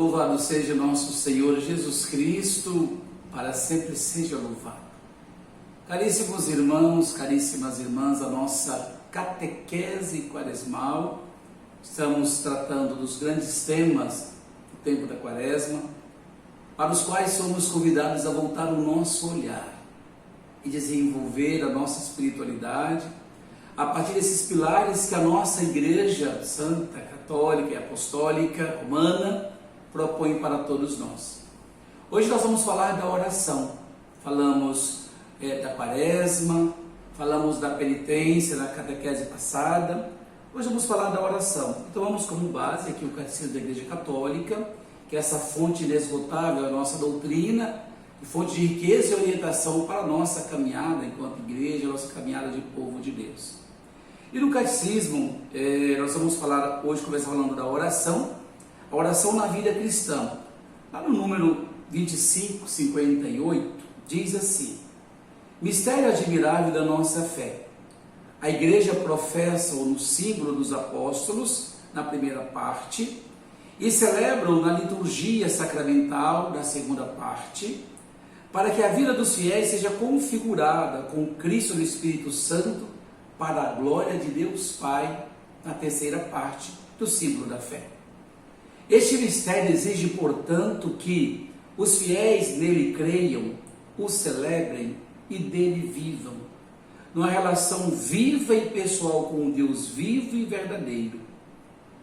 Louvado seja nosso Senhor Jesus Cristo, para sempre seja louvado. Caríssimos irmãos, caríssimas irmãs, a nossa catequese quaresmal, estamos tratando dos grandes temas do tempo da quaresma, para os quais somos convidados a voltar o nosso olhar e desenvolver a nossa espiritualidade a partir desses pilares que a nossa Igreja Santa, Católica e Apostólica Romana propõe para todos nós. Hoje nós vamos falar da oração. Falamos da quaresma, falamos da penitência na catequese passada. Hoje vamos falar da oração. Então vamos como base aqui o Catecismo da Igreja Católica, que é essa fonte inesgotável da nossa doutrina, e fonte de riqueza e orientação para a nossa caminhada enquanto igreja, a nossa caminhada de povo de Deus. E no Catecismo, nós vamos falar hoje, começar falando da oração, a oração na vida cristã. Lá no número 2558, diz assim: mistério admirável da nossa fé. A Igreja professa-o no símbolo dos apóstolos, na primeira parte, e celebra-o na liturgia sacramental, na segunda parte, para que a vida dos fiéis seja configurada com Cristo no Espírito Santo para a glória de Deus Pai, na terceira parte do símbolo da fé. Este mistério exige, portanto, que os fiéis nele creiam, o celebrem e dele vivam, numa relação viva e pessoal com o Deus vivo e verdadeiro.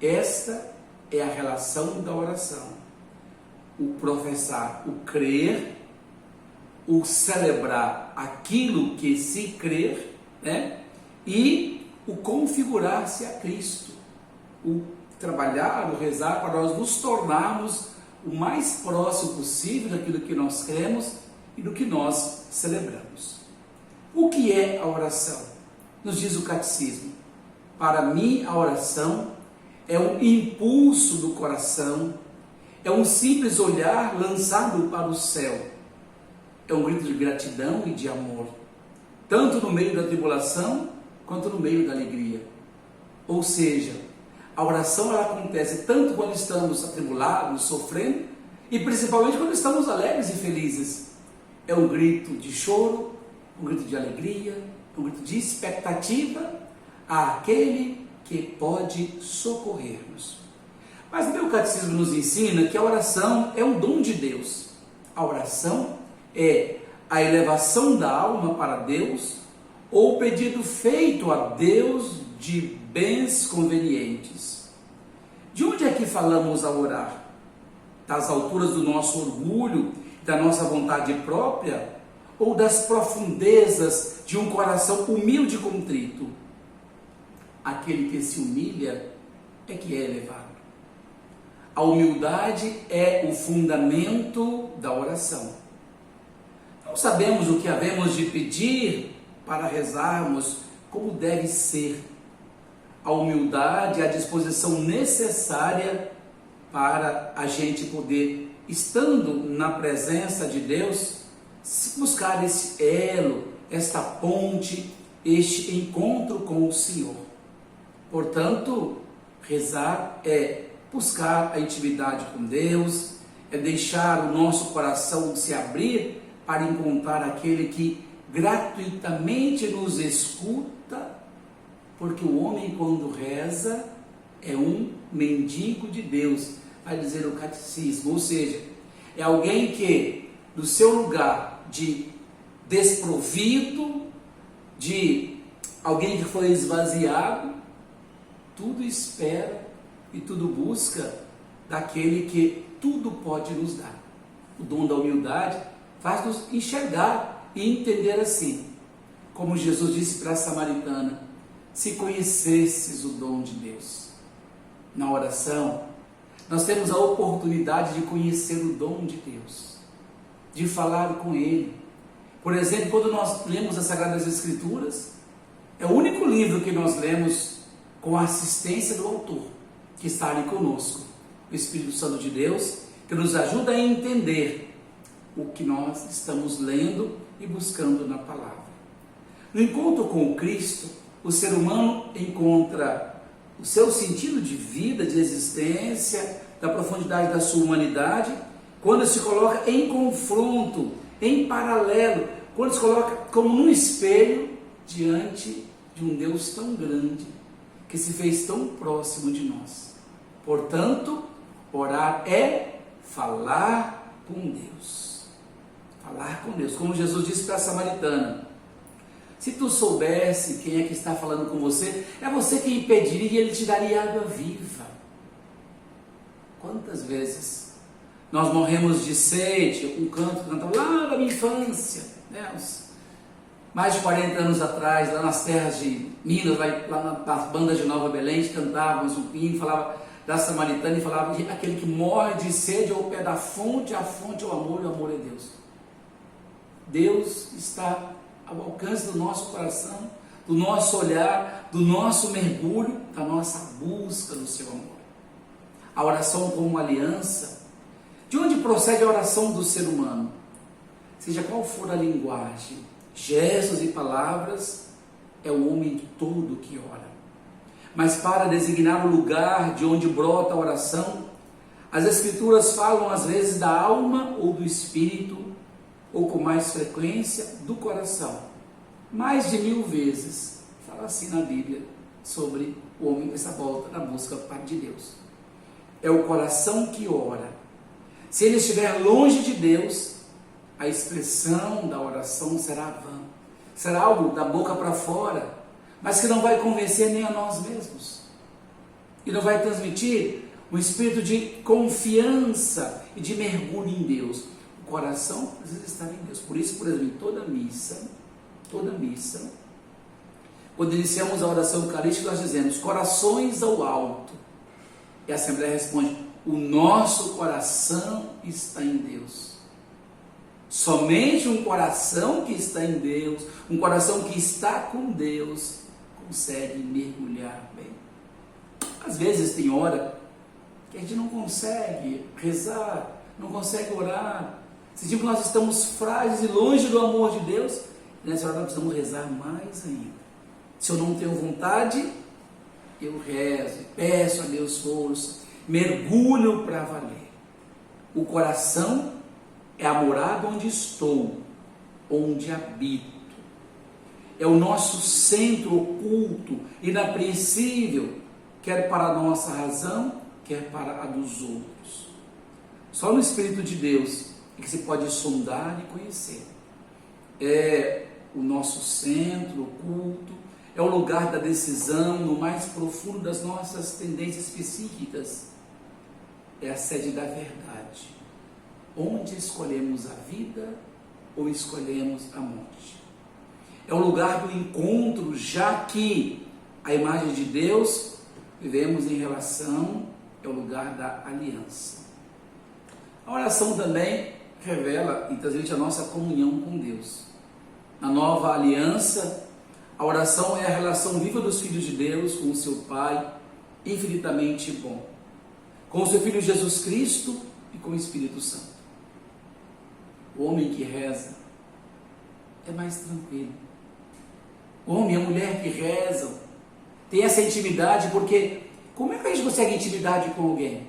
Esta é a relação da oração: o professar, o crer, o celebrar aquilo que se crer, e o configurar-se a Cristo, o trabalhar, o rezar para nós nos tornarmos o mais próximo possível daquilo que nós cremos e do que nós celebramos. O que é a oração? Nos diz o Catecismo: para mim a oração é um impulso do coração, é um simples olhar lançado para o céu, é um grito de gratidão e de amor, tanto no meio da tribulação quanto no meio da alegria. Ou seja, a oração ela acontece tanto quando estamos atribulados, sofrendo, e principalmente quando estamos alegres e felizes. É um grito de choro, um grito de alegria, um grito de expectativa àquele que pode socorrer-nos. Mas o meu Catecismo nos ensina que a oração é um dom de Deus. A oração é a elevação da alma para Deus, ou o pedido feito a Deus de bens convenientes. De onde é que falamos a orar? Das alturas do nosso orgulho, da nossa vontade própria, ou das profundezas de um coração humilde e contrito? Aquele que se humilha é que é elevado. A humildade é o fundamento da oração. Não sabemos o que havemos de pedir para rezarmos como deve ser. A humildade é a disposição necessária para a gente poder, estando na presença de Deus, buscar esse elo, esta ponte, este encontro com o Senhor. Portanto, rezar é buscar a intimidade com Deus, é deixar o nosso coração se abrir para encontrar aquele que gratuitamente nos escuta, porque o homem, quando reza, é um mendigo de Deus, vai dizer o Catecismo. Ou seja, é alguém que, do seu lugar de desprovido, de alguém que foi esvaziado, tudo espera e tudo busca daquele que tudo pode nos dar. O dom da humildade faz-nos enxergar e entender assim, como Jesus disse para a samaritana: se conhecesses o dom de Deus. Na oração, nós temos a oportunidade de conhecer o dom de Deus, de falar com Ele. Por exemplo, quando nós lemos as Sagradas Escrituras, é o único livro que nós lemos com a assistência do autor, que está ali conosco, o Espírito Santo de Deus, que nos ajuda a entender o que nós estamos lendo e buscando na palavra. No encontro com Cristo, o ser humano encontra o seu sentido de vida, de existência, da profundidade da sua humanidade, quando se coloca em confronto, em paralelo, quando se coloca como num espelho diante de um Deus tão grande, que se fez tão próximo de nós. Portanto, orar é falar com Deus. Falar com Deus, como Jesus disse para a samaritana: se tu soubesse quem é que está falando com você, é você quem pediria e ele te daria água viva. Quantas vezes nós morremos de sede? Um canto cantava lá da minha infância, né? Mais de 40 anos atrás, lá nas terras de Minas, lá nas bandas de Nova Belém, cantávamos um hino, falava da samaritana e falava de aquele que morre de sede ao pé da fonte, a fonte é o amor e o amor é Deus. Deus está ao alcance do nosso coração, do nosso olhar, do nosso mergulho, da nossa busca do seu amor. A oração como uma aliança. De onde procede a oração do ser humano? Seja qual for a linguagem, gestos e palavras, é o homem todo que ora. Mas para designar o lugar de onde brota a oração, as Escrituras falam às vezes da alma ou do espírito, ou com mais frequência, do coração. Mais de 1000 vezes fala assim na Bíblia sobre o homem, essa volta na busca de Deus. É o coração que ora. Se ele estiver longe de Deus, a expressão da oração será vã. Será algo da boca para fora, mas que não vai convencer nem a nós mesmos. E não vai transmitir um espírito de confiança e de mergulho em Deus. O coração precisa estar em Deus. Por isso, por exemplo, em toda missa, quando iniciamos a oração eucarística, nós dizemos: corações ao alto. E a Assembleia responde: o nosso coração está em Deus. Somente um coração que está em Deus, um coração que está com Deus, consegue mergulhar bem. Às vezes tem hora que a gente não consegue rezar, não consegue orar. Sentimos que nós estamos frágeis e longe do amor de Deus. E nessa hora nós precisamos rezar mais ainda. Se eu não tenho vontade, eu rezo, peço a Deus força, mergulho para valer. O coração é a morada onde estou, onde habito. É o nosso centro oculto, inapreensível, quer para a nossa razão, quer para a dos outros. Só no Espírito de Deus é que se pode sondar e conhecer. É o nosso centro oculto, é o lugar da decisão, no mais profundo das nossas tendências psíquicas. É a sede da verdade, onde escolhemos a vida ou escolhemos a morte. É o lugar do encontro, já que a imagem de Deus vivemos em relação, é o lugar da aliança. A oração também revela e transmite a nossa comunhão com Deus. Na nova aliança, a oração é a relação viva dos filhos de Deus com o seu Pai, infinitamente bom, com o seu Filho Jesus Cristo e com o Espírito Santo. O homem que reza é mais tranquilo. O homem e a mulher que rezam tem essa intimidade, porque como é que a gente consegue intimidade com alguém?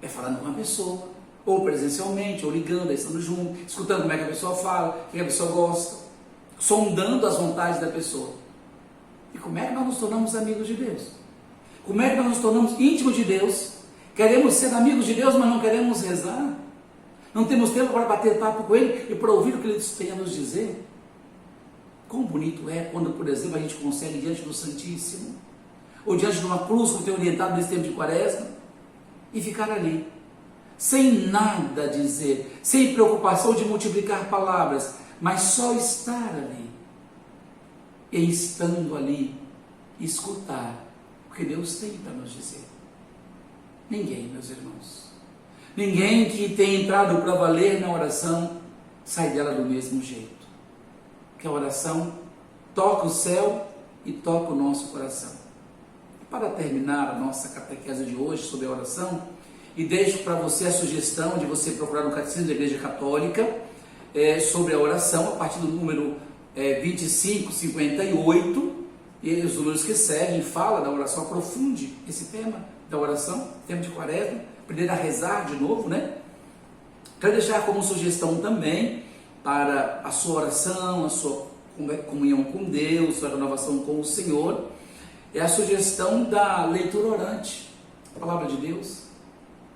É falando com uma pessoa, ou presencialmente, ou ligando, estando junto, escutando como é que a pessoa fala, o que a pessoa gosta, sondando as vontades da pessoa. E como é que nós nos tornamos amigos de Deus? Como é que nós nos tornamos íntimos de Deus? Queremos ser amigos de Deus, mas não queremos rezar? Não temos tempo para bater papo com Ele e para ouvir o que Ele tem a nos dizer? Quão bonito é quando, por exemplo, a gente consegue diante do Santíssimo, ou diante de uma cruz, como tem orientado nesse tempo de Quaresma, e ficar ali, sem nada dizer, sem preocupação de multiplicar palavras, mas só estar ali, e estando ali, escutar o que Deus tem para nos dizer. Ninguém, meus irmãos, ninguém que tenha entrado para valer na oração, sai dela do mesmo jeito. Que a oração toca o céu e toca o nosso coração. E para terminar a nossa catequese de hoje sobre a oração, e deixo para você a sugestão de você procurar no Catecismo da Igreja Católica sobre a oração, a partir do número 2558, e os números que seguem fala da oração, aprofunde esse tema da oração, tema de Quaresma, aprender a rezar de novo, né? Quero deixar como sugestão também para a sua oração, a sua comunhão com Deus, sua renovação com o Senhor, é a sugestão da leitura orante, a palavra de Deus.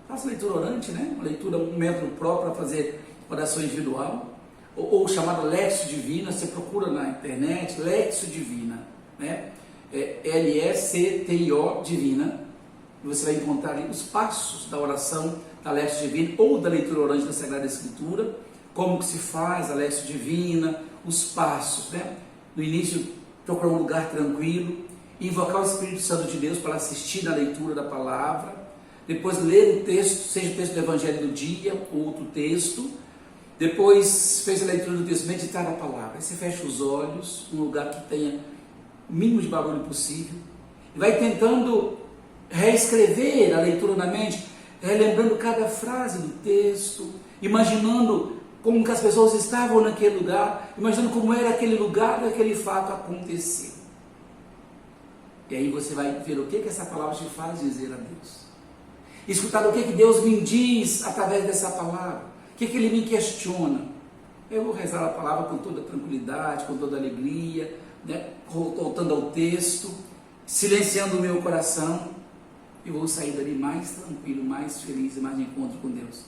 Faça leitura orante, né? Uma leitura, um método próprio para fazer oração individual, ou chamado Lexio Divina. Você procura na internet, Lexio Divina, né? L-E-C-T-I-O Divina, e você vai encontrar ali os passos da oração da Lexio Divina, ou da leitura orante da Sagrada Escritura, como que se faz a Lexio Divina, os passos, né? No início, procurar um lugar tranquilo, invocar o Espírito Santo de Deus para assistir na leitura da palavra, depois ler o texto, seja o texto do Evangelho do dia, ou outro texto, depois fez a leitura do texto, meditar na palavra, aí você fecha os olhos, um lugar que tenha o mínimo de barulho possível, e vai tentando reescrever a leitura na mente, relembrando cada frase do texto, imaginando como que as pessoas estavam naquele lugar, imaginando como era aquele lugar e aquele fato aconteceu. E aí você vai ver o que essa palavra te faz dizer a Deus. Escutar o que Deus me diz através dessa palavra, o que Ele me questiona. Eu vou rezar a palavra com toda tranquilidade, com toda alegria, né? Voltando ao texto, silenciando o meu coração, e vou sair dali mais tranquilo, mais feliz e mais de encontro com Deus.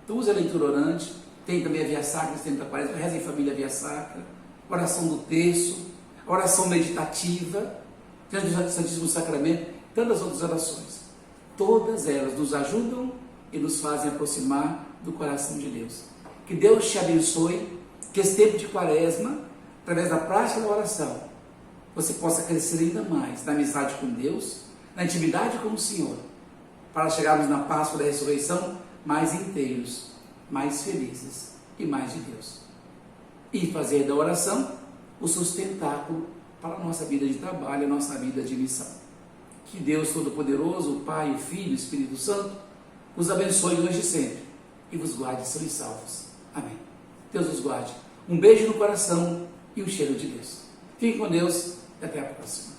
Então use a leitura orante, tem também a Via Sacra, sempre aparece, reza em família a Via Sacra, oração do terço, oração meditativa, diante do Santíssimo Sacramento, tantas outras orações. Todas elas nos ajudam e nos fazem aproximar do coração de Deus. Que Deus te abençoe, que esse tempo de Quaresma, através da prática da oração, você possa crescer ainda mais na amizade com Deus, na intimidade com o Senhor, para chegarmos na Páscoa da Ressurreição mais inteiros, mais felizes e mais de Deus. E fazer da oração o sustentáculo para a nossa vida de trabalho, a nossa vida de missão. Que Deus Todo-Poderoso, o Pai, o Filho e o Espírito Santo, os abençoe hoje e sempre e vos guarde sãos e salvos. Amém. Deus os guarde. Um beijo no coração e um cheiro de Deus. Fiquem com Deus e até a próxima.